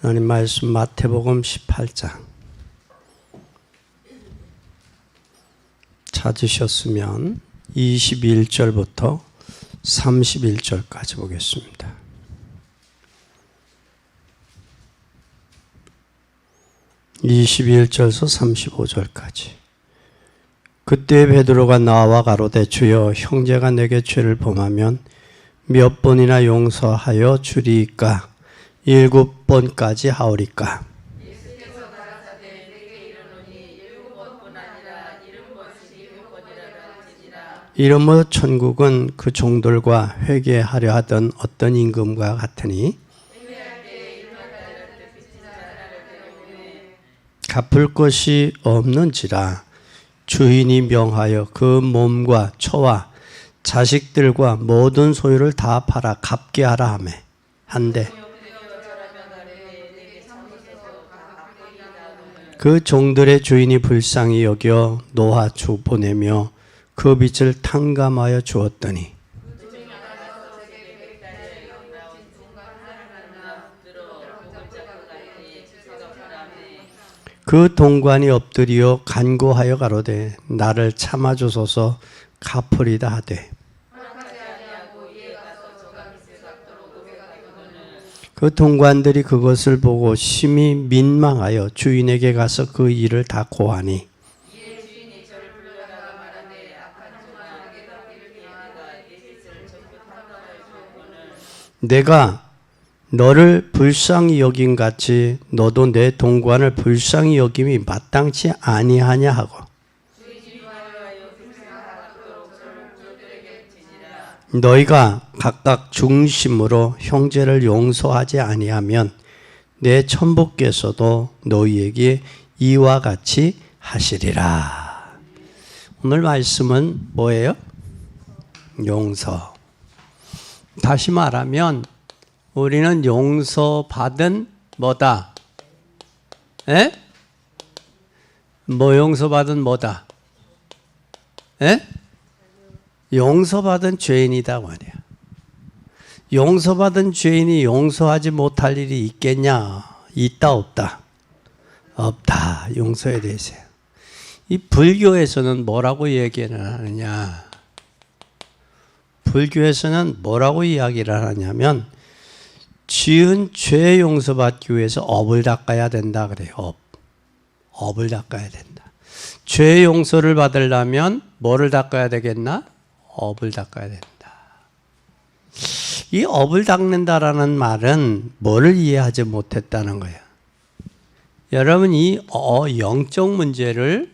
하나님 말씀 마태복음 18장 찾으셨으면 21절부터 31절까지 보겠습니다. (21절에서) (35절까지) 그때 베드로가 나와 가로되 주여 형제가 내게 죄를 범하면 몇 번이나 용서하여 주리이까? 7번까지 하오리까? 예수께서 가라사대 내게 이르노니 7번뿐 아니라 70번씩 7번이라도 할지니라. 이러므로 천국은 그 종들과 회개하려 하던 어떤 임금과 같으니 회개할 때 일만 달랄 때 빚진 자를 때문에 갚을 것이 없는지라 주인이 명하여 그 몸과 처와 자식들과 모든 소유를 다 팔아 갚게 하라 하매 한데 그 종들의 주인이 불쌍히 여겨 노하주 보내며 그 빚을 탕감하여 주었더니 그 동관이 엎드려 간구하여 가로되 나를 참아주소서 갚으리다 하되 그 동관들이 그것을 보고 심히 민망하여 주인에게 가서 그 일을 다 고하니 이에 주인이 저를 불러다가 말하되 악한 종아 내게 갚기를 기하니가 네 빚을 전부 탕감하여 주었거늘 내가 너를 불쌍히 여긴 같이 너도 내 동관을 불쌍히 여김이 마땅치 아니하냐 하고 주인이 말하여 불쌍하도록 저를 종들에게 지니라. 너희가 각각 중심으로 형제를 용서하지 아니하면 내 천부께서도 너희에게 이와 같이 하시리라. 오늘 말씀은 뭐예요? 용서. 다시 말하면 우리는 용서받은 뭐다? 에? 뭐 용서받은 뭐다? 에? 용서받은 죄인이다 말이야. 용서받은 죄인이 용서하지 못할 일이 있겠냐? 있다 없다? 없다. 용서에 대해서. 이 불교에서는 뭐라고 얘기를 하느냐? 불교에서는 뭐라고 이야기를 하냐면 지은 죄 용서받기 위해서 업을 닦아야 된다 그래요. 업을 닦아야 된다. 죄 용서를 받으려면 뭐를 닦아야 되겠나? 업을 닦아야 된다. 이 업을 닦는다라는 말은 뭐를 이해하지 못했다는 거예요. 여러분 이 영적 문제를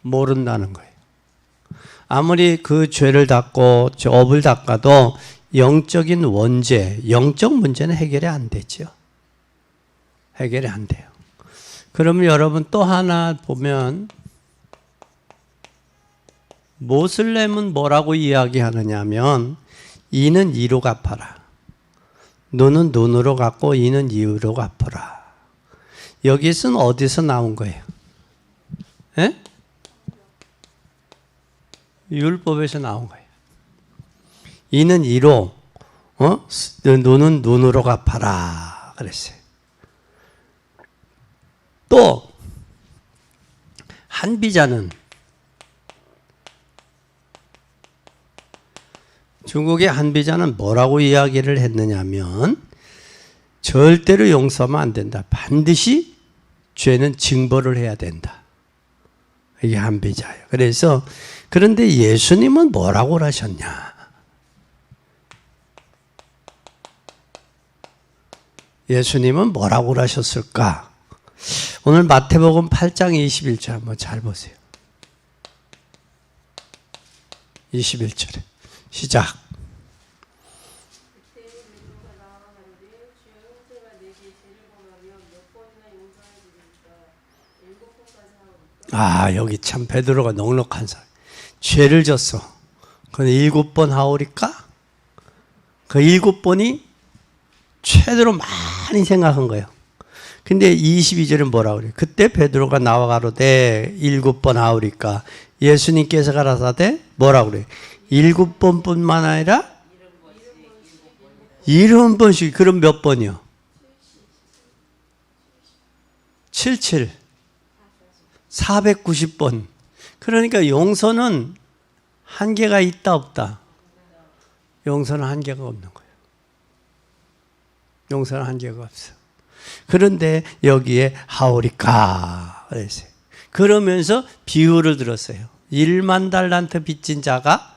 모른다는 거예요. 아무리 그 죄를 닦고 업을 닦아도 영적인 원죄, 영적 문제는 해결이 안 되죠. 해결이 안 돼요. 그러면 여러분 또 하나 보면 모슬렘은 뭐라고 이야기하느냐면 이는 이로 갚아라. 눈은 눈으로 갚고 이는 이로 갚아라. 여기서는 어디서 나온 거예요? 에? 율법에서 나온 거예요. 이는 이로, 눈은 눈으로 갚아라. 그랬어요. 또, 한비자는 중국의 한비자는 뭐라고 이야기를 했느냐면 절대로 용서하면 안 된다. 반드시 죄는 징벌을 해야 된다. 이게 한비자예요. 그래서 그런데 예수님은 뭐라고 하셨냐? 예수님은 뭐라고 하셨을까? 오늘 마태복음 8장 21절 한번 잘 보세요. 21절에 시작. 아, 여기 참 베드로가 넉넉한 사람. 죄를 졌어. 근데 7번 하오리까? 그 7번이 최대로 많이 생각한 거예요. 근데 22절은 뭐라고 그래요? 그때 베드로가 나와 가로되 7번 하오리까? 예수님께서 가라사대 뭐라고 그래요? 7번뿐만 아니라 70번씩. 그럼 몇 번이요? 77 490번. 그러니까 용서는 한계가 있다 없다? 용서는 한계가 없는 거예요. 용서는 한계가 없어. 그런데 여기에 하오리까 그랬어요. 그러면서 비유를 들었어요. 1만 달란트 빚진 자가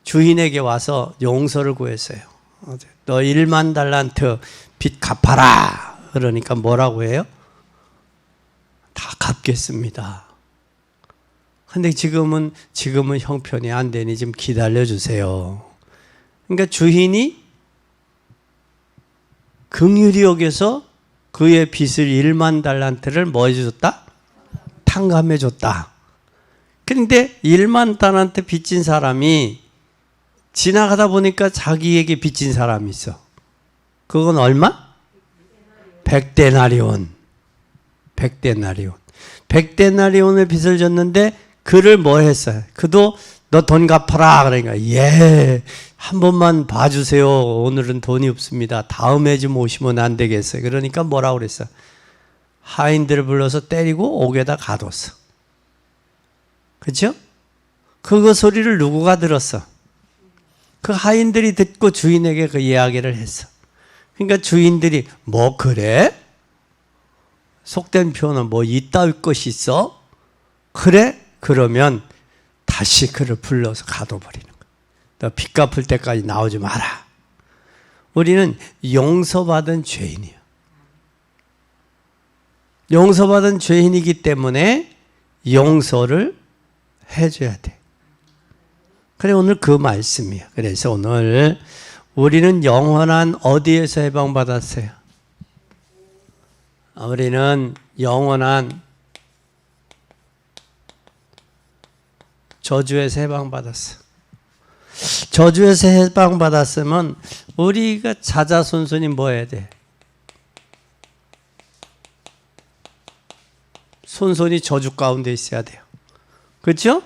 주인에게 와서 용서를 구했어요. 너 1만 달란트 빚 갚아라. 그러니까 뭐라고 해요? 다 갚겠습니다. 근데 지금은 형편이 안 되니 좀 기다려 주세요. 그러니까 주인이 긍휼히 여겨서 그의 빚을 1만 달란트를 뭐 해줬다? 탕감해 줬다. 그런데 1만 달란트 빚진 사람이 지나가다 보니까 자기에게 빚진 사람이 있어. 그건 얼마? 100데나리온. 100데나리온. 100데나리온의 빚을 졌는데 그를 뭐 했어요? 그도 너 돈 갚아라. 그러니까 예, 한 번만 봐주세요. 오늘은 돈이 없습니다. 다음에 좀 오시면 안 되겠어요. 그러니까 뭐라고 그랬어? 하인들을 불러서 때리고 옥에다 가뒀어. 그렇죠? 그거 소리를 누구가 들었어? 그 하인들이 듣고 주인에게 그 이야기를 했어. 그러니까 주인들이 뭐 그래? 속된 표현은 뭐 이따위 것이 있어? 그래? 그러면 다시 그를 불러서 가둬버리는 거야. 너 빚 갚을 때까지 나오지 마라. 우리는 용서받은 죄인이에요. 용서받은 죄인이기 때문에 용서를 해줘야 돼. 그래 오늘 그 말씀이에요. 그래서 오늘 우리는 영원한 어디에서 해방받았어요? 우리는 영원한 저주에서 해방받았어. 저주에서 해방받았으면 우리가 자자손손이 뭐 해야 돼? 손손이 저주 가운데 있어야 돼요. 그렇죠?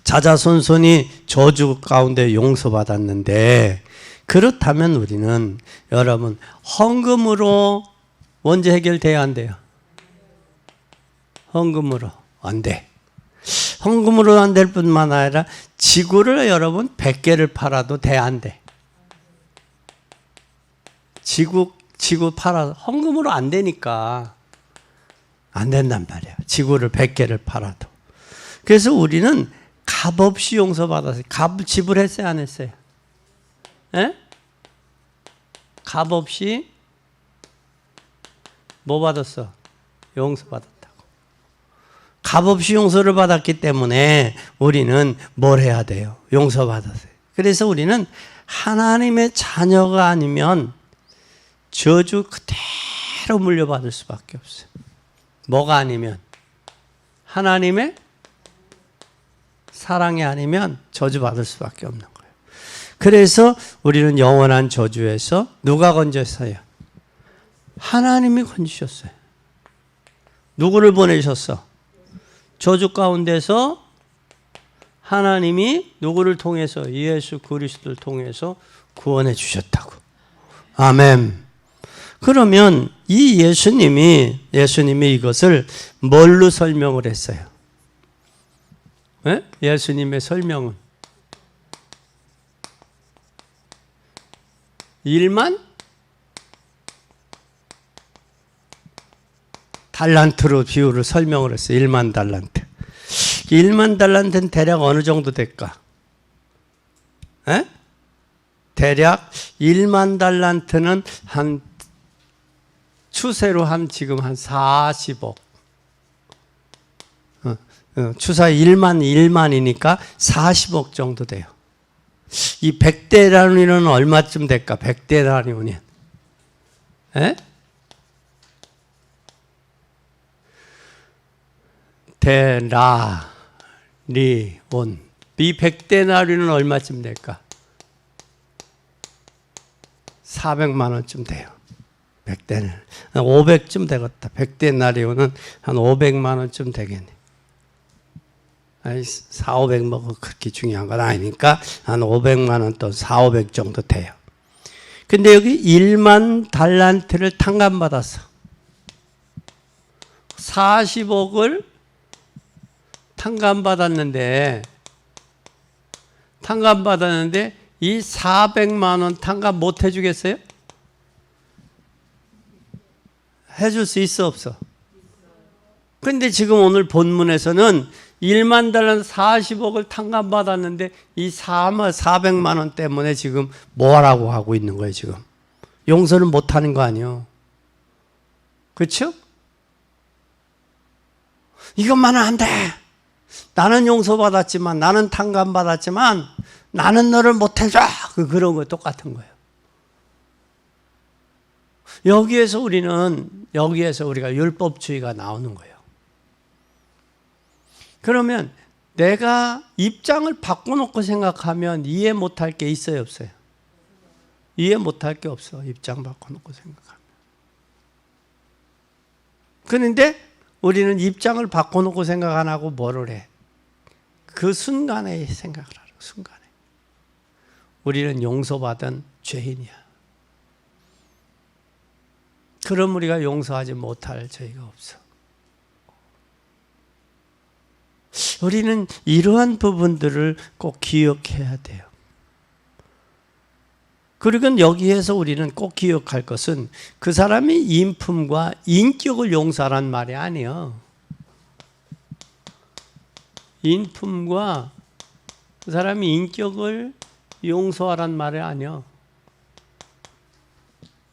자자손손이 저주 가운데 용서받았는데 그렇다면 우리는 여러분 헌금으로 문제 해결돼야 안 돼요? 헌금으로 안 돼. 헌금으로 안 될 뿐만 아니라 지구를 여러분 100개를 팔아도 돼 안 돼? 지구 팔아 헌금으로 안 되니까 안 된단 말이야. 지구를 100개를 팔아도. 그래서 우리는 값없이 용서받았어요. 값 지불했어요 안 했어요? 에? 값없이 뭐 받았어? 용서받았다고. 값없이 용서를 받았기 때문에 우리는 뭘 해야 돼요? 용서받았어요. 그래서 우리는 하나님의 자녀가 아니면 저주 그대로 물려받을 수밖에 없어요. 뭐가 아니면? 하나님의 사랑이 아니면 저주받을 수밖에 없는 거예요. 그래서 우리는 영원한 저주에서 누가 건졌어요? 하나님이 건지셨어요. 누구를 보내셨어? 저주 가운데서 하나님이 누구를 통해서? 예수 그리스도를 통해서 구원해 주셨다고. 아멘. 그러면 이 예수님이 이것을 뭘로 설명을 했어요? 네? 예수님의 설명은 1만 달란트로 비유를 설명을 했어요. 1만 달란트. 1만 달란트는 대략 어느 정도 될까? 에? 대략 1만 달란트는 한 추세로 지금 한 40억. 추사 1만이니까 40억 정도 돼요. 이 100데나리온은 얼마쯤 될까? 100데나리온이. 에? 데나리온. 이 100데나리온은 얼마쯤 될까? 400만 원쯤 돼요. 100데나리온. 500쯤 되겠다. 100데나리온은 한 500만 원쯤 되겠네. 4, 500 뭐 그렇게 중요한 건 아니니까 한 500만 원 또 4, 500 정도 돼요. 근데 여기 1만 달란트를 탕감받았어. 40억을 탕감받았는데 이 400만 원 탕감 못 해주겠어요? 해줄 수 있어 없어? 근데 지금 오늘 본문에서는 1만 달러 40억을 탕감받았는데 이 400만 원 때문에 지금 뭐라고 하고 있는 거예요 지금? 용서를 못하는 거 아니에요? 그렇죠? 이것만은 안 돼. 나는 용서받았지만, 나는 탕감받았지만 나는 너를 못해줘. 그런 거 똑같은 거예요. 여기에서 우리가 율법주의가 나오는 거예요. 그러면 내가 입장을 바꿔놓고 생각하면 이해 못할 게 있어요, 없어요? 이해 못할 게 없어. 입장 바꿔놓고 생각하면. 그런데 우리는 입장을 바꿔놓고 생각 안 하고 뭐를 해? 그 순간에 생각을 하라고, 순간에. 우리는 용서받은 죄인이야. 그럼 우리가 용서하지 못할 죄가 없어. 우리는 이러한 부분들을 꼭 기억해야 돼요. 그리고 여기에서 우리는 꼭 기억할 것은 그 사람의 인품과 인격을 용서하라는 말이 아니에요. 인품과 그 사람의 인격을 용서하라는 말이 아니에요.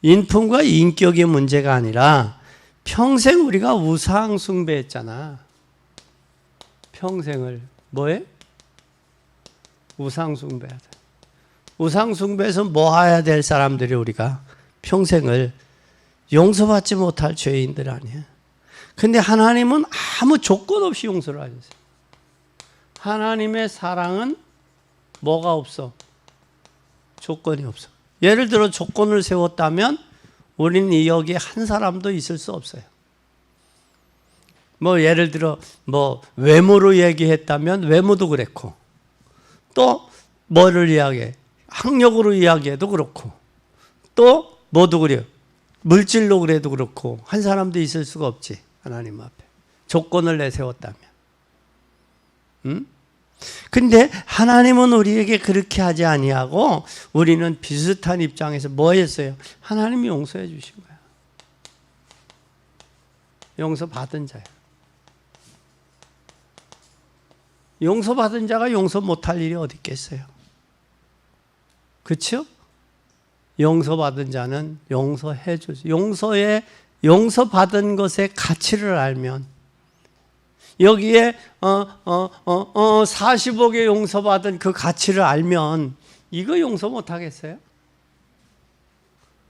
인품과 인격의 문제가 아니라 평생 우리가 우상 숭배했잖아. 평생을 뭐해? 우상 숭배하다. 우상 숭배해서 뭐 해야 될 사람들이 우리가 평생을 용서받지 못할 죄인들 아니야. 근데 하나님은 아무 조건 없이 용서를 하셨어요. 하나님의 사랑은 뭐가 없어? 조건이 없어. 예를 들어 조건을 세웠다면 우리는 여기에 한 사람도 있을 수 없어요. 뭐 예를 들어 뭐 외모로 얘기했다면 외모도 그랬고, 또 뭐를 이야기해? 학력으로 이야기해도 그렇고, 또 뭐도 그래요? 물질로 그래도 그렇고, 한 사람도 있을 수가 없지. 하나님 앞에 조건을 내세웠다면. 근데 하나님은 우리에게 그렇게 하지 아니하고 우리는 비슷한 입장에서 뭐 했어요? 하나님이 용서해 주신 거야. 용서받은 자야. 용서받은 자가 용서 못할 일이 어디 있겠어요? 그렇죠? 용서받은 자는 용서해 주죠. 용서받은 것의 가치를 알면, 여기에 40억에 용서받은 그 가치를 알면 이거 용서 못하겠어요?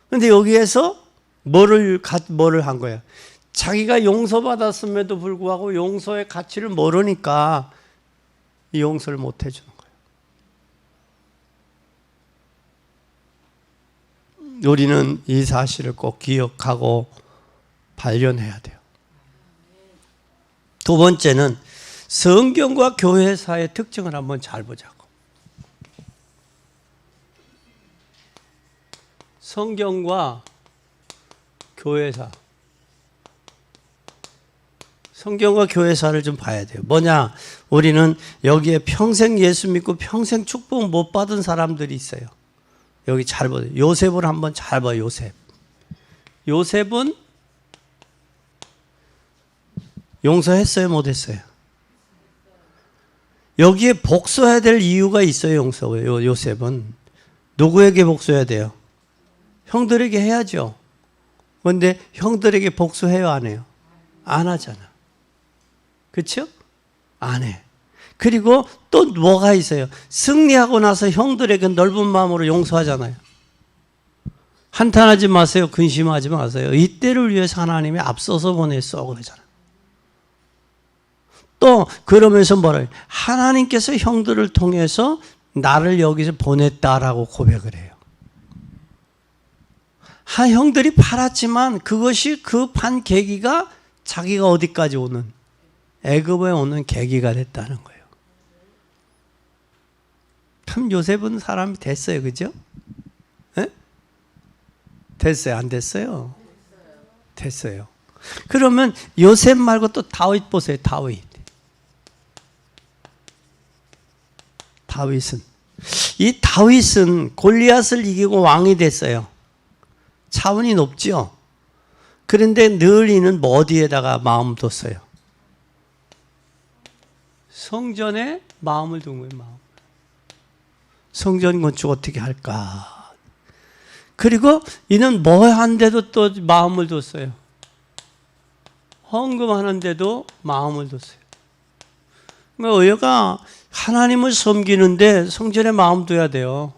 그런데 여기에서 뭐를 한 거야? 자기가 용서받았음에도 불구하고 용서의 가치를 모르니까 이 용서를 못 해주는 거예요. 우리는 이 사실을 꼭 기억하고 발견해야 돼요. 두 번째는 성경과 교회사의 특징을 한번 잘 보자고. 성경과 교회사. 성경과 교회사를 좀 봐야 돼요. 뭐냐? 우리는 여기에 평생 예수 믿고 평생 축복 못 받은 사람들이 있어요. 여기 잘 보세요. 요셉을 한번 잘 봐요. 요셉은 용서했어요? 못했어요? 여기에 복수해야 될 이유가 있어요. 요셉은 누구에게 복수해야 돼요? 형들에게 해야죠. 그런데 형들에게 복수해요? 안 해요? 안 하잖아. 그렇죠? 안 해. 그리고 또 뭐가 있어요? 승리하고 나서 형들에게 넓은 마음으로 용서하잖아요. 한탄하지 마세요. 근심하지 마세요. 이때를 위해서 하나님이 앞서서 보냈어. 그러잖아요. 또 그러면서 뭐래요? 하나님께서 형들을 통해서 나를 여기서 보냈다라고 고백을 해요. 형들이 팔았지만 그것이 그 판 계기가 자기가 어디까지 오는, 애굽에 오는 계기가 됐다는 거예요. 참 요셉은 사람이 됐어요. 그죠? 네? 됐어요? 안 됐어요? 됐어요. 그러면 요셉 말고 또 다윗 보세요. 다윗은 골리앗을 이기고 왕이 됐어요. 차원이 높죠. 그런데 늘 이는 뭐 어디에다가 마음 뒀어요? 성전에 마음을 둔 거예요. 성전 건축 어떻게 할까? 그리고 이는 뭐 하는데도 또 마음을 뒀어요. 헌금하는데도 마음을 뒀어요. 그러니까 여가 하나님을 섬기는데 성전에 마음 둬야 돼요.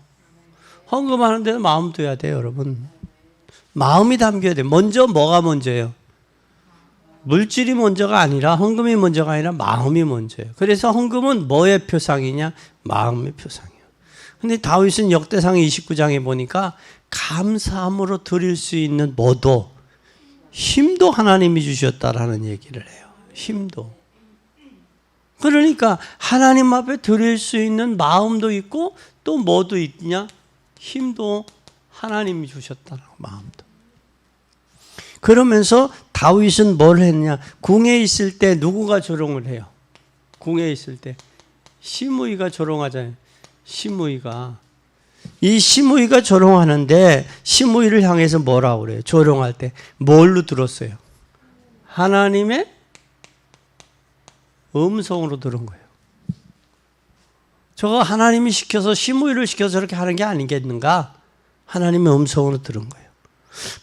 헌금하는데도 마음 둬야 돼요, 여러분. 마음이 담겨야 돼요. 먼저 뭐가 먼저예요? 물질이 먼저가 아니라, 헌금이 먼저가 아니라 마음이 먼저예요. 그래서 헌금은 뭐의 표상이냐? 마음의 표상이에요. 근데 다윗은 역대상 29장에 보니까 감사함으로 드릴 수 있는 뭐도, 힘도 하나님이 주셨다라는 얘기를 해요. 힘도. 그러니까 하나님 앞에 드릴 수 있는 마음도 있고 또 뭐도 있냐? 힘도 하나님이 주셨다라고, 마음도. 그러면서 다윗은 뭘 했냐? 궁에 있을 때 누구가 조롱을 해요? 궁에 있을 때 시므이가 조롱하잖아요. 이 시므이가 조롱하는데 시므이를 향해서 뭐라고 그래요? 조롱할 때 뭘로 들었어요? 하나님의 음성으로 들은 거예요. 저거 하나님이 시켜서, 시므이를 시켜서 저렇게 하는 게 아니겠는가? 하나님의 음성으로 들은 거예요.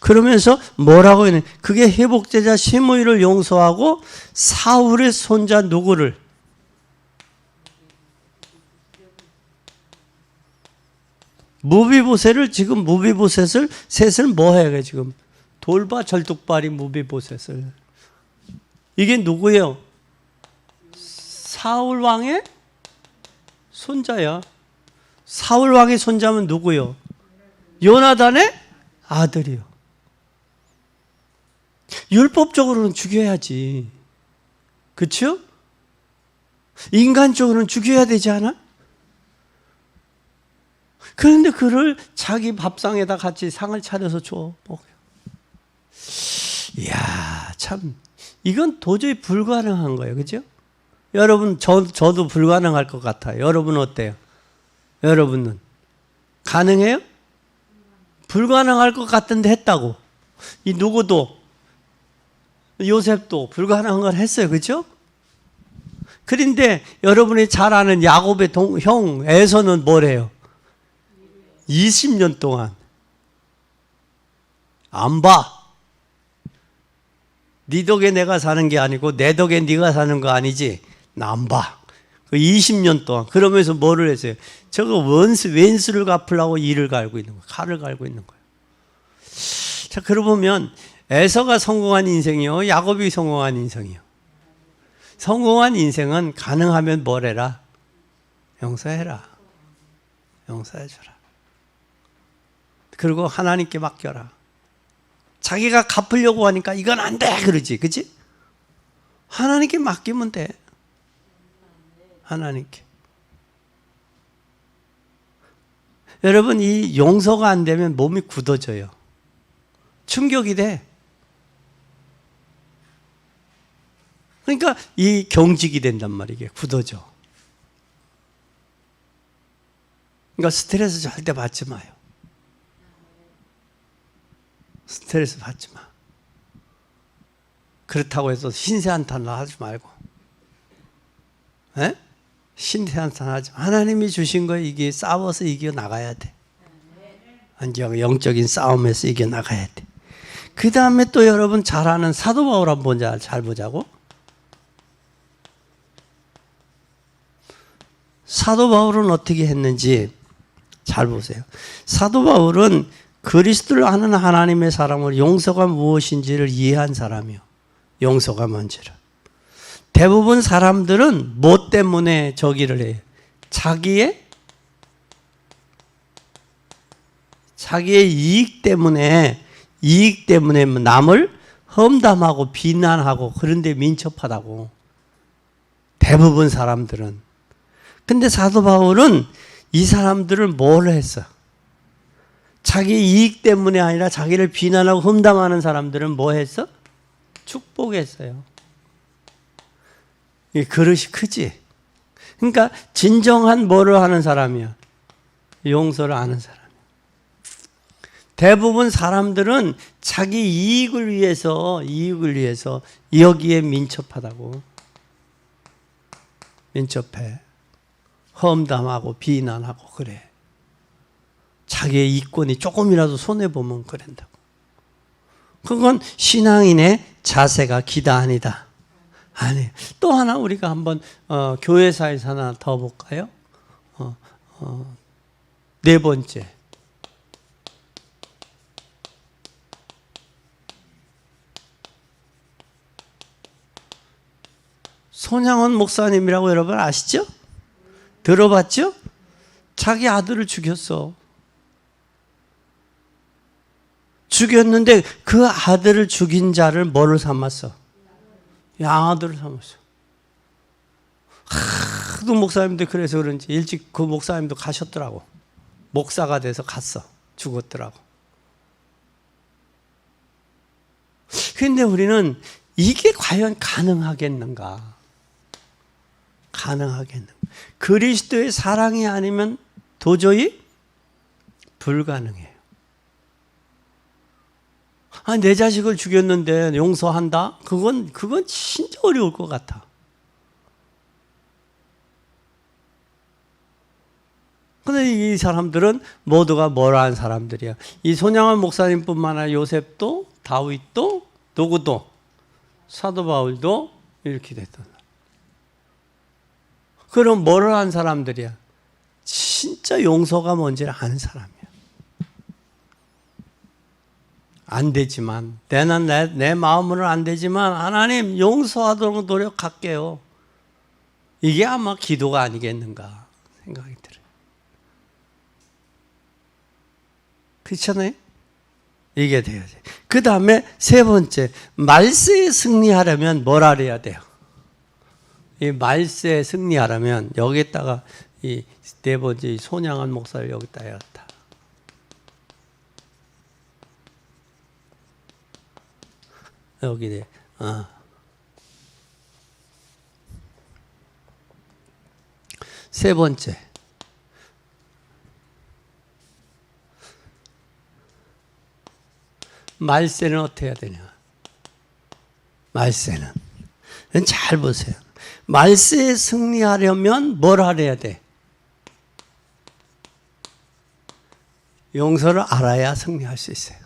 그러면서 뭐라고 했냐? 그게 회복제자 시므이를 용서하고 사울의 손자 누구를? 무비보셋을, 지금 무비보셋을 셋을 뭐 해요? 지금 돌바 절뚝발이 무비보셋을. 이게 누구예요? 사울 왕의 손자야. 사울 왕의 손자면 누구요? 요나단의 아들이요. 율법적으로는 죽여야지. 그렇죠? 인간적으로는 죽여야 되지 않아? 그런데 그를 자기 밥상에다 같이 상을 차려서 줘. 이야, 참 이건 도저히 불가능한 거예요. 그죠? 여러분, 저도 불가능할 것 같아요. 여러분 어때요? 여러분은 가능해요? 불가능할 것 같은데 했다고. 이 누구도, 요셉도 불가능한 걸 했어요. 그죠? 그런데 여러분이 잘 아는 야곱의 형 에서는 뭐래요? 20년 동안 안 봐. 네 덕에 내가 사는 게 아니고 내 덕에 네가 사는 거 아니지. 나 안 봐. 그 20년 동안 그러면서 뭐를 했어요? 저거 왼수를 갚으려고 이를 갈고 있는 거예요. 칼을 갈고 있는 거예요. 자, 그러고 보면 에서가 성공한 인생이요, 야곱이 성공한 인생이요. 성공한 인생은 가능하면 뭘 해라? 용서해라. 용서해줘라. 그리고 하나님께 맡겨라. 자기가 갚으려고 하니까 이건 안 돼 그러지, 그치? 하나님께 맡기면 돼. 하나님께. 여러분, 이 용서가 안 되면 몸이 굳어져요. 충격이 돼. 그러니까 이 경직이 된단 말이에요. 굳어져. 그러니까 스트레스 절대 받지 마요. 스트레스 받지 마. 그렇다고 해서 신세한탄 하지 말고. 에? 신세한탄 하지 마. 하나님이 주신 거 이게 싸워서 이겨 나가야 돼. 영적인 싸움에서 이겨 나가야 돼. 그 다음에 또 여러분 잘 아는 사도 바울 한번 잘 보자고. 사도 바울은 어떻게 했는지 잘 보세요. 사도 바울은 그리스도를 아는 하나님의 사람을 용서가 무엇인지를 이해한 사람이요. 용서가 뭔지를. 대부분 사람들은 뭐 때문에 저기를 해요? 자기의 이익 때문에 남을 험담하고 비난하고 그런데 민첩하다고. 대부분 사람들은. 근데 사도 바울은 이 사람들을 뭘 했어? 자기 이익 때문에 아니라 자기를 비난하고 험담하는 사람들은 뭐 했어? 축복했어요. 이 그릇이 크지. 그러니까 진정한 뭐를 하는 사람이야? 용서를 아는 사람이야. 대부분 사람들은 자기 이익을 위해서 여기에 민첩하다고. 민첩해. 험담하고 비난하고 그래. 자기의 이권이 조금이라도 손해보면 그런다고. 그건 신앙인의 자세가 기다 아니다. 아니. 또 하나 우리가 한번 교회사에서 하나 더 볼까요? 네 번째. 손양원 목사님이라고 여러분 아시죠? 들어봤죠? 자기 아들을 죽였어. 죽였는데 그 아들을 죽인 자를 뭐를 삼았어? 양아들을 삼았어. 하도 목사님들 그래서 그런지 일찍 그 목사님도 가셨더라고. 목사가 돼서 갔어. 죽었더라고. 그런데 우리는 이게 과연 가능하겠는가? 가능하겠는가? 그리스도의 사랑이 아니면 도저히 불가능해요. 내 자식을 죽였는데 용서한다? 그건 진짜 어려울 것 같아. 근데 이 사람들은 모두가 뭐라는 사람들이야. 이 손양원 목사님뿐만 아니라 요셉도, 다윗도, 누구도, 사도 바울도 이렇게 됐던. 그럼 뭐를 한 사람들이야? 진짜 용서가 뭔지를 아는 사람이야. 안 되지만, 내 마음으로는 안 되지만 하나님 용서하도록 노력할게요. 이게 아마 기도가 아니겠는가 생각이 들어요. 그렇잖아요? 이게 돼야지. 그 다음에 세 번째, 말세에 승리하려면 뭘 알아야 돼요? 이 말세에 승리하려면 여기다가 이 네 번째 손양원 목사를 여기다 해야겠다. 여기네. 세 번째. 말세는 어떻게 해야 되냐? 말세는. 잘 보세요. 말세에 승리하려면 뭘 알아야 돼? 용서를 알아야 승리할 수 있어요.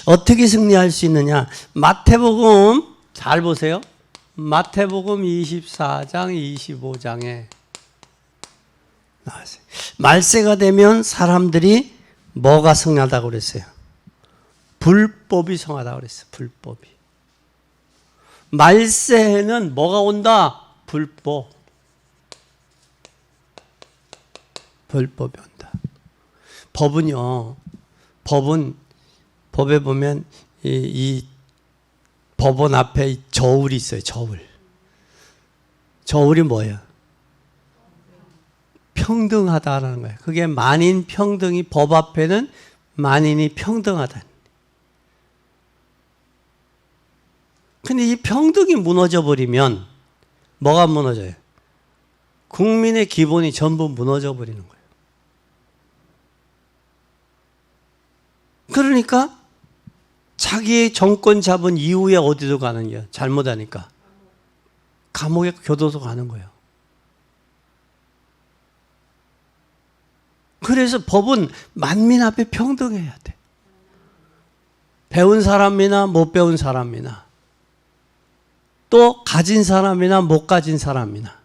어떻게 승리할 수 있느냐? 마태복음 잘 보세요. 마태복음 24장 25장에 나왔어요. 말세가 되면 사람들이 뭐가 승리하다고 그랬어요? 불법이 성하다고 그랬어요. 불법이. 말세에는 뭐가 온다? 불법. 불법이 온다. 법은요. 법에 보면 이 법원 앞에 저울이 있어요. 저울. 저울이 뭐예요? 평등하다라는 거예요. 그게 만인 평등이 법 앞에는 만인이 평등하다. 근데 이 평등이 무너져 버리면 뭐가 무너져요? 국민의 기본이 전부 무너져 버리는 거예요. 그러니까 자기의 정권 잡은 이후에 어디로 가는 거야? 잘못하니까. 감옥에 교도소 가는 거예요. 그래서 법은 만민 앞에 평등해야 돼. 배운 사람이나 못 배운 사람이나 또 가진 사람이나 못 가진 사람이나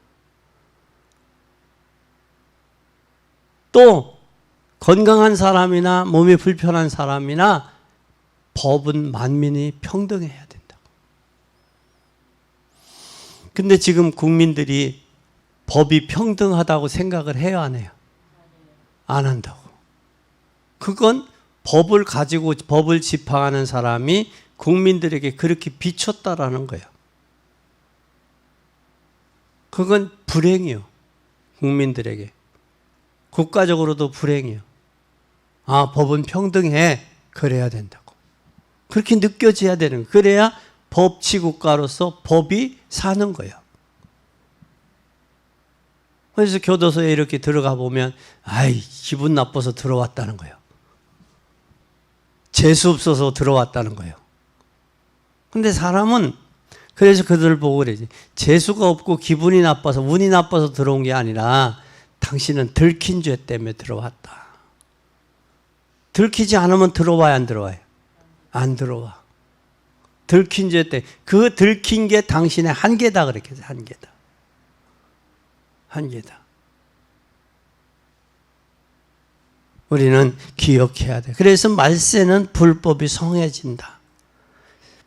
또 건강한 사람이나 몸이 불편한 사람이나 법은 만민이 평등해야 된다. 근데 지금 국민들이 법이 평등하다고 생각을 해요, 안 해요? 안 한다고. 그건 법을 가지고 법을 집행하는 사람이 국민들에게 그렇게 비쳤다라는 거예요. 그건 불행이요. 국민들에게. 국가적으로도 불행이요. 아, 법은 평등해. 그래야 된다고. 그렇게 느껴져야 되는 거예요. 그래야 법치국가로서 법이 사는 거예요. 그래서 교도소에 이렇게 들어가 보면 아이, 기분 나빠서 들어왔다는 거예요. 재수 없어서 들어왔다는 거예요. 근데 사람은 그래서 그들을 보고 그러지. 재수가 없고 기분이 나빠서 운이 나빠서 들어온 게 아니라 당신은 들킨 죄 때문에 들어왔다. 들키지 않으면 들어와야 안 들어와요? 안 들어와. 들킨 죄 때문에. 그 들킨 게 당신의 한계다 그렇게 해서 한계다. 한계다. 우리는 기억해야 돼. 그래서 말세는 불법이 성해진다.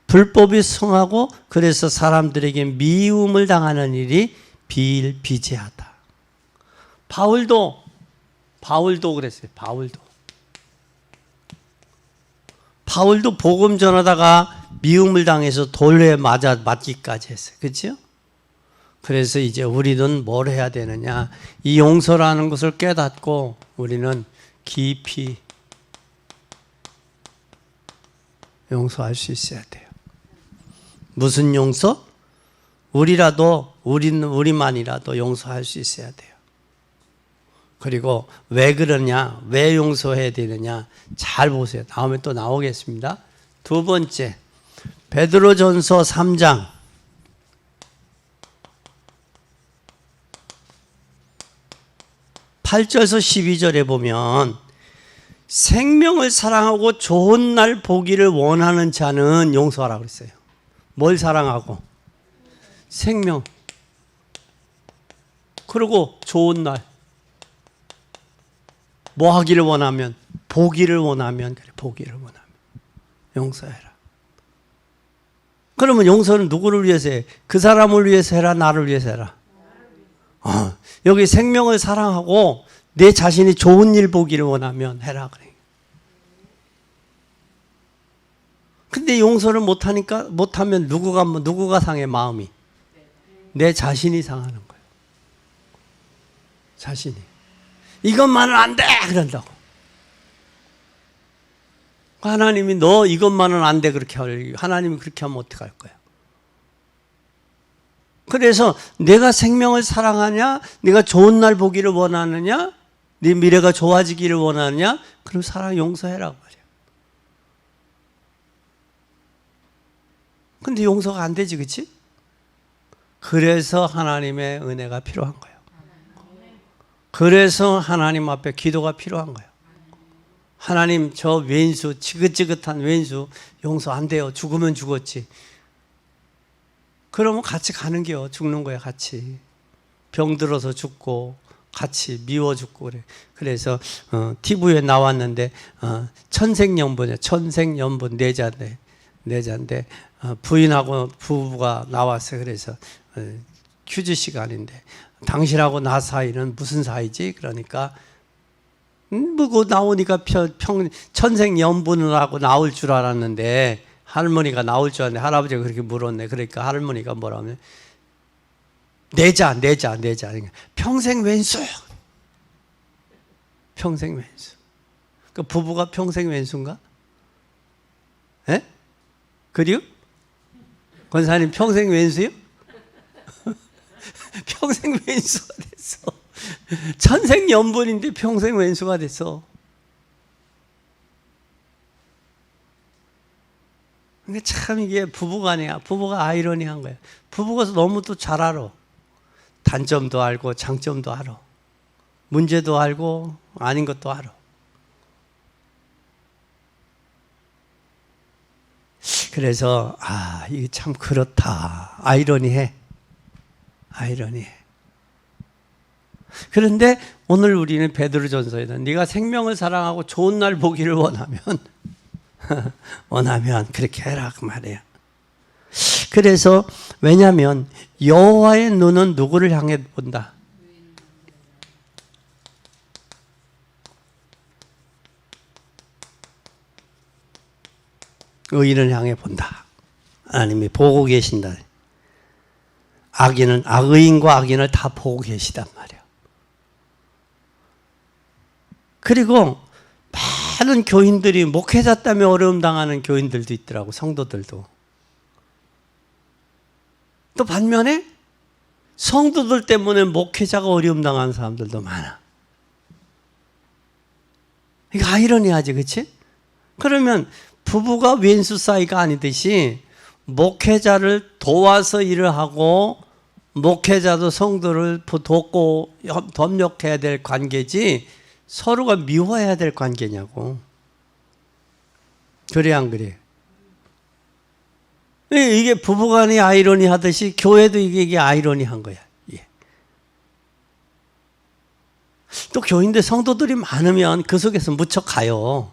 불법이 성하고 그래서 사람들에게 미움을 당하는 일이 비일비재하다. 바울도 그랬어요. 바울도 복음 전하다가 미움을 당해서 돌에 맞기까지 했어요. 그렇죠? 그래서 이제 우리는 뭘 해야 되느냐? 이 용서라는 것을 깨닫고 우리는 깊이 용서할 수 있어야 돼요. 무슨 용서? 우리만이라도 용서할 수 있어야 돼요. 그리고 왜 그러냐? 왜 용서해야 되느냐? 잘 보세요. 다음에 또 나오겠습니다. 두 번째, 베드로전서 3장 8절에서 12절에 보면 생명을 사랑하고 좋은 날 보기를 원하는 자는 용서하라고 그랬어요. 뭘 사랑하고? 생명. 그리고 좋은 날. 뭐 하기를 원하면? 보기를 원하면. 그래, 보기를 원하면. 용서해라. 그러면 용서는 누구를 위해서 해? 그 사람을 위해서 해라? 나를 위해서 해라? 여기 생명을 사랑하고 내 자신이 좋은 일 보기를 원하면 해라 그래. 근데 용서를 못하면 누구가 상해 마음이? 내 자신이 상하는 거예요. 자신이. 이것만은 안 돼! 그런다고. 하나님이 너 이것만은 안 돼 그렇게 하려. 하나님이 그렇게 하면 어떡할 거야? 그래서 내가 생명을 사랑하냐? 내가 좋은 날 보기를 원하느냐? 네 미래가 좋아지기를 원하느냐? 그럼 용서해라고 말이야. 근데 용서가 안 되지, 그치? 그래서 하나님의 은혜가 필요한 거예요. 그래서 하나님 앞에 기도가 필요한 거예요. 하나님, 저 왼수, 지긋지긋한 왼수 용서 안 돼요. 죽으면 죽었지. 그러면 같이 가는 게요. 죽는 거야, 같이. 병 들어서 죽고 같이 미워 죽고 그래. 그래서 TV에 나왔는데 천생연분이야. 천생연분 내자인데 부인하고 부부가 나왔어요. 그래서 퀴즈 시간인데 당신하고 나 사이는 무슨 사이지? 그러니까 뭐 나오니까 천생연분을 하고 나올 줄 알았는데 할머니가 나올 줄 알았는데 할아버지가 그렇게 물었네. 그러니까 할머니가 뭐라 하면 내자. 평생 왼수. 평생 왼수. 그 부부가 평생 왼수인가? 예? 그래요? 권사님 평생 왼수요? 평생 왼수가 됐어. 천생연분인데 평생 왼수가 됐어. 근데 참 이게 부부간이야. 부부가 아이러니한 거야. 부부가 너무 또 잘 알아. 단점도 알고 장점도 알아. 문제도 알고 아닌 것도 알아. 그래서 이게 참 그렇다. 아이러니해. 그런데 오늘 우리는 베드로전서에는 네가 생명을 사랑하고 좋은 날 보기를 원하면 그렇게 해라 그 말이에요. 그래서 왜냐하면 여호와의 눈은 누구를 향해 본다? 의인을 향해 본다. 하나님이 보고 계신다. 악의인과 악인을 다 보고 계시단 말이에요. 그리고 많은 교인들이 목회자 때문에 어려움 당하는 교인들도 있더라고, 성도들도. 또 반면에 성도들 때문에 목회자가 어려움 당하는 사람들도 많아. 이거 아이러니하지, 그렇지? 그러면 부부가 왼수 사이가 아니듯이 목회자를 도와서 일을 하고 목회자도 성도를 돕고 협력해야 될 관계지 서로가 미워해야 될 관계냐고. 그래 안 그래? 이게 부부간이 아이러니하듯이 교회도 이게 아이러니한 거야. 예. 또 교인들 성도들이 많으면 그 속에서 무척 가요.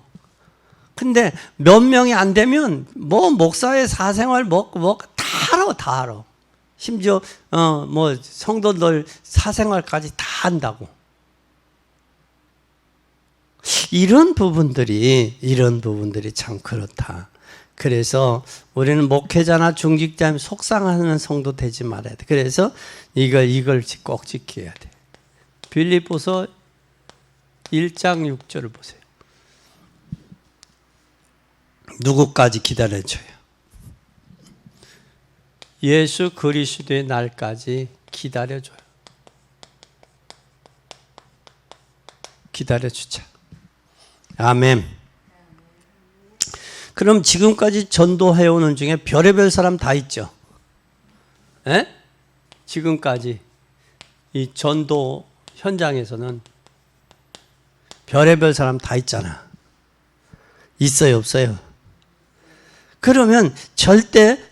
근데 몇 명이 안 되면 뭐 목사의 사생활 다 알아. 심지어 뭐 성도들 사생활까지 다 안다고. 이런 부분들이 참 그렇다. 그래서 우리는 목회자나 중직자님 속상하는 성도 되지 말아야 돼. 그래서 이걸 꼭 지켜야 돼. 빌립보서 1장 6절을 보세요. 누구까지 기다려줘요? 예수 그리스도의 날까지 기다려줘요. 기다려주자. 아멘. 그럼 지금까지 전도해오는 중에 별의별 사람 다 있죠? 에? 지금까지 이 전도 현장에서는 별의별 사람 다 있잖아. 있어요, 없어요? 그러면 절대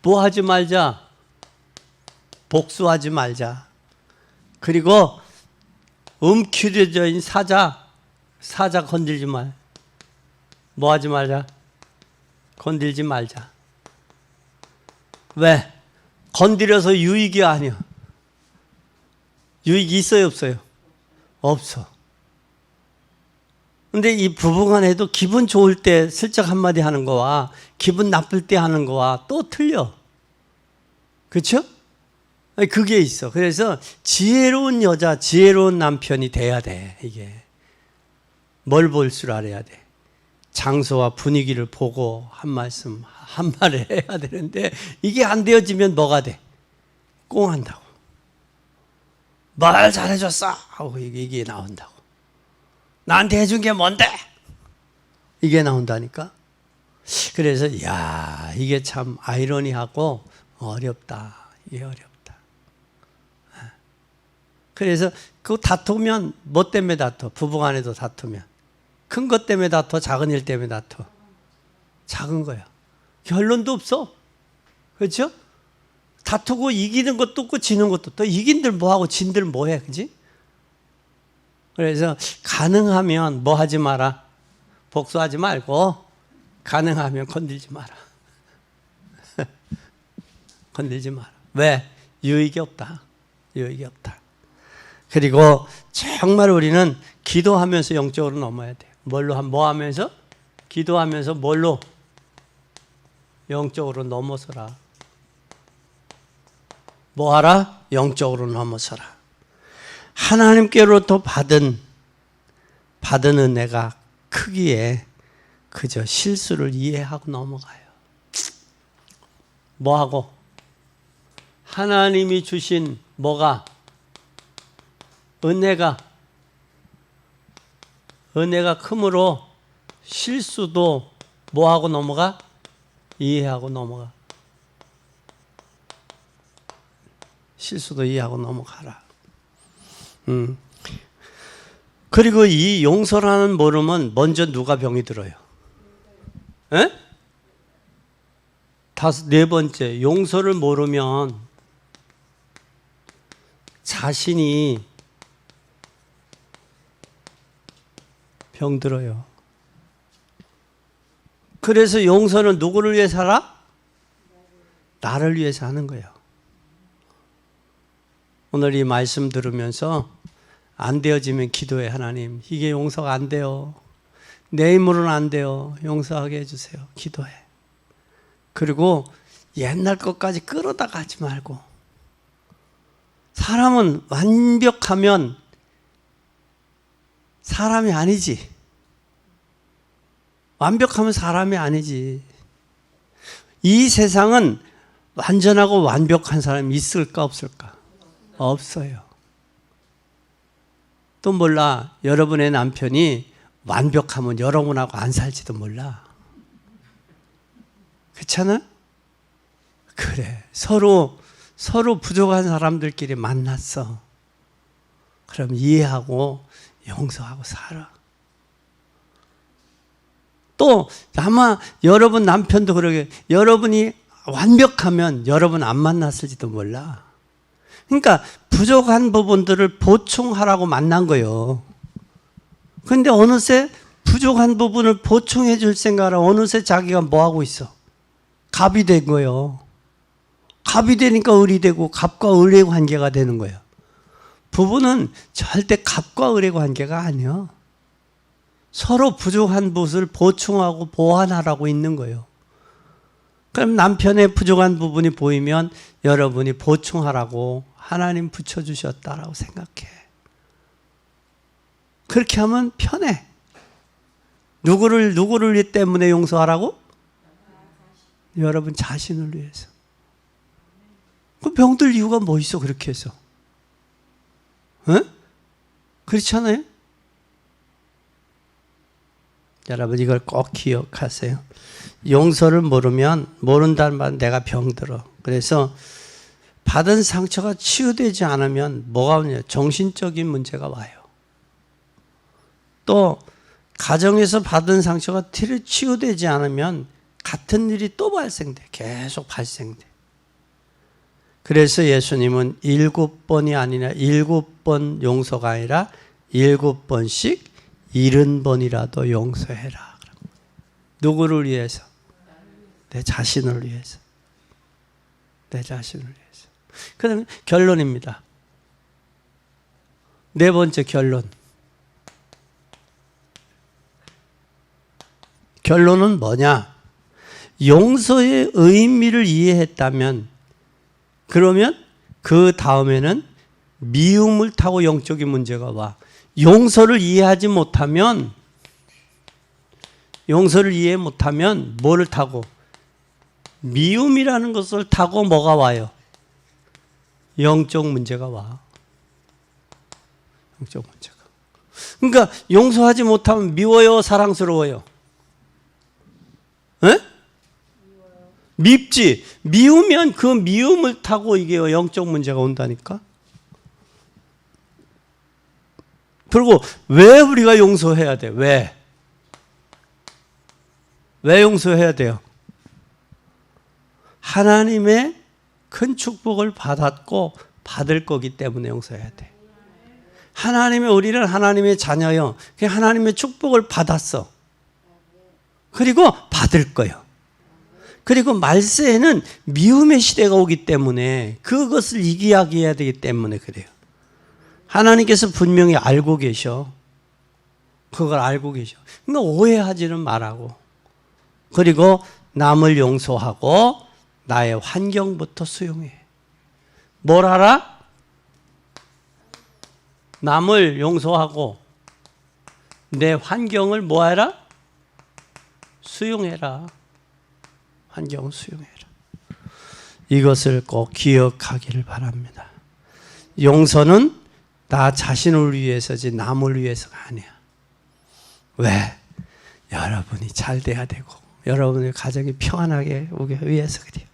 뭐 하지 말자. 복수하지 말자. 그리고 움츠려진 사자 건들지 말. 뭐 하지 말자? 건들지 말자. 왜? 건드려서 유익이 아니야. 유익이 있어요, 없어요? 없어. 근데 이 부부간에도 기분 좋을 때 슬쩍 한마디 하는 거와 기분 나쁠 때 하는 거와 또 틀려. 그렇죠? 그게 있어. 그래서 지혜로운 여자, 지혜로운 남편이 돼야 돼. 이게 뭘 볼 줄 알아야 돼. 장소와 분위기를 보고 한 말씀 한 말을 해야 되는데 이게 안 되어지면 뭐가 돼? 꽁한다고. 말 잘해줬어 하고 이게 나온다고. 나한테 해준 게 뭔데? 이게 나온다니까. 그래서 이게 참 아이러니하고 어렵다. 이게 어렵다. 그래서 그 다투면 뭐 때문에 다투? 부부간에도 다투면 큰 것 때문에 다투? 작은 일 때문에 다투? 작은 거야. 결론도 없어. 그렇죠? 다투고 이기는 것도 없고 지는 것도 또 이긴들 뭐하고 진들 뭐해, 그지? 그래서 가능하면 뭐 하지 마라. 복수하지 말고 가능하면 건들지 마라. 건들지 마라. 왜? 유익이 없다. 유익이 없다. 그리고 정말 우리는 기도하면서 영적으로 넘어야 돼. 뭐 하면서? 기도하면서 뭘로? 영적으로 넘어서라. 뭐 하라? 영적으로 넘어서라. 하나님께로부터 받은 은혜가 크기에 그저 실수를 이해하고 넘어가요. 뭐하고? 하나님이 주신 뭐가? 은혜가 크므로 실수도 뭐하고 넘어가? 이해하고 넘어가. 실수도 이해하고 넘어가라. 그리고 이 용서라는 모르면 먼저 누가 병이 들어요? 에? 네 번째, 용서를 모르면 자신이 병들어요. 그래서 용서는 누구를 위해 살아? 나를 위해서 하는 거예요. 오늘 이 말씀 들으면서 안 되어지면 기도해. 하나님, 이게 용서가 안 돼요. 내 힘으로는 안 돼요. 용서하게 해주세요. 기도해. 그리고 옛날 것까지 끌어다가 하지 말고, 사람은 완벽하면 사람이 아니지. 완벽하면 사람이 아니지. 이 세상은 완전하고 완벽한 사람이 있을까 없을까? 없어요. 또 몰라. 여러분의 남편이 완벽하면 여러분하고 안 살지도 몰라. 그렇잖아? 그래. 서로 부족한 사람들끼리 만났어. 그럼 이해하고 용서하고 살아. 또 아마 여러분 남편도 그러게, 여러분이 완벽하면 여러분 안 만났을지도 몰라. 그러니까 부족한 부분들을 보충하라고 만난 거예요. 근데 어느새 부족한 부분을 보충해 줄 생각을 어느새 자기가 뭐 하고 있어? 갑이 된 거예요. 갑이 되니까 을이 되고 갑과 을의 관계가 되는 거예요. 부부는 절대 갑과 을의 관계가 아니야. 서로 부족한 것을 보충하고 보완하라고 있는 거예요. 그럼 남편의 부족한 부분이 보이면 여러분이 보충하라고 하나님 붙여주셨다라고 생각해. 그렇게 하면 편해. 누구를 때문에 용서하라고? 여러분 자신을 위해서. 그 병들 이유가 뭐 있어 그렇게 해서? 응? 그렇지 않아요? 여러분 이걸 꼭 기억하세요. 용서를 모른다는 말은 내가 병들어. 그래서 받은 상처가 치유되지 않으면 뭐가 오냐? 정신적인 문제가 와요. 또 가정에서 받은 상처가 치유되지 않으면 같은 일이 또 발생돼. 계속 발생돼. 그래서 예수님은 7번이 아니라 7번 용서가 아니라 7번씩 70번이라도 용서해라. 누구를 위해서? 내 자신을 위해서. 내 자신을 위해서. 그 다음에 결론입니다. 네 번째 결론. 결론은 뭐냐? 용서의 의미를 이해했다면, 그러면 그 다음에는 미움을 타고 영적인 문제가 와. 용서를 이해하지 못하면, 뭐를 타고? 미움이라는 것을 타고 뭐가 와요? 영적 문제가 와. 영적 문제가. 그러니까 용서하지 못하면 미워요, 사랑스러워요? 에? 밉지. 미우면 그 미움을 타고 이게 영적 문제가 온다니까. 그리고 왜 우리가 용서해야 돼? 왜 용서해야 돼요? 하나님의 큰 축복을 받았고 받을 거기 때문에 용서해야 돼. 우리는 하나님의 자녀요. 하나님의 축복을 받았어. 그리고 받을 거예요. 그리고 말세에는 미움의 시대가 오기 때문에 그것을 이야기해야 되기 때문에 그래요. 하나님께서 분명히 알고 계셔. 그걸 알고 계셔. 그러니까 오해하지는 말라고. 그리고 남을 용서하고 나의 환경부터 수용해. 뭘 하라? 남을 용서하고 내 환경을 뭐 해라? 수용해라. 환경을 수용해라. 이것을 꼭 기억하기를 바랍니다. 용서는 나 자신을 위해서지 남을 위해서가 아니야. 왜? 여러분이 잘 돼야 되고 여러분의 가정이 평안하게 오기 위해서 그래요.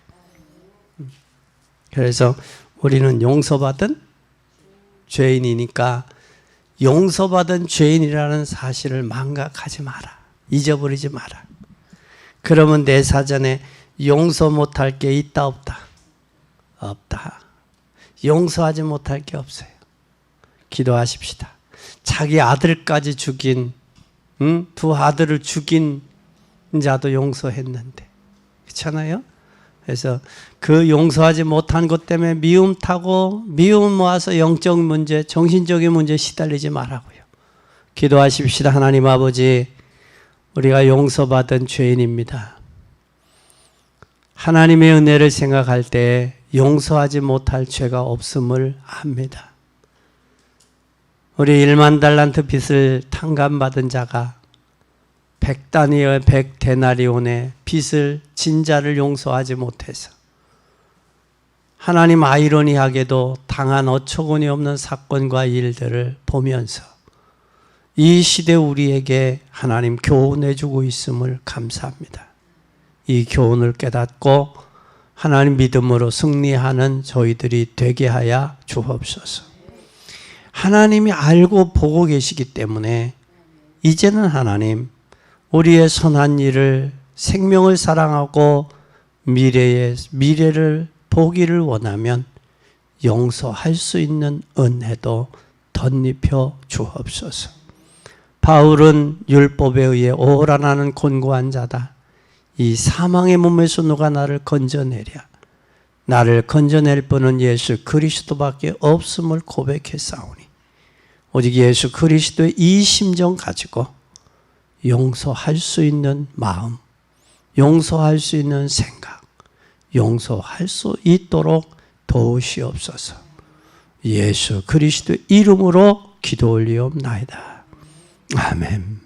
그래서 우리는 용서받은 죄인이니까 용서받은 죄인이라는 사실을 망각하지 마라. 잊어버리지 마라. 그러면 내 사전에 용서 못할 게 있다 없다? 없다. 용서하지 못할 게 없어요. 기도하십시다. 자기 아들까지 죽인, 두 아들을 죽인 자도 용서했는데. 그렇잖아요? 그래서 그 용서하지 못한 것 때문에 미움 타고 미움 모아서 영적 문제, 정신적인 문제에 시달리지 말라고요. 기도하십시다. 하나님 아버지, 우리가 용서받은 죄인입니다. 하나님의 은혜를 생각할 때 용서하지 못할 죄가 없음을 압니다. 우리 1만 달란트 빚을 탕감받은 자가 100데나리온의 빚을 진 자를 용서하지 못해서 하나님 아이러니하게도 당한 어처구니 없는 사건과 일들을 보면서 이 시대 우리에게 하나님 교훈해 주고 있음을 감사합니다. 이 교훈을 깨닫고 하나님 믿음으로 승리하는 저희들이 되게 하여 주옵소서. 하나님이 알고 보고 계시기 때문에 이제는 하나님 우리의 선한 일을 생명을 사랑하고 미래를 보기를 원하면 용서할 수 있는 은혜도 덧입혀 주옵소서. 바울은 율법에 의해 오라나는 곤고한 자다. 이 사망의 몸에서 누가 나를 건져내랴. 나를 건져낼 분은 예수 그리스도밖에 없음을 고백했사오니 오직 예수 그리스도의 이 심정 가지고 용서할 수 있는 마음, 용서할 수 있는 생각, 용서할 수 있도록 도우시옵소서. 예수 그리스도의 이름으로 기도 올리옵나이다. 아멘.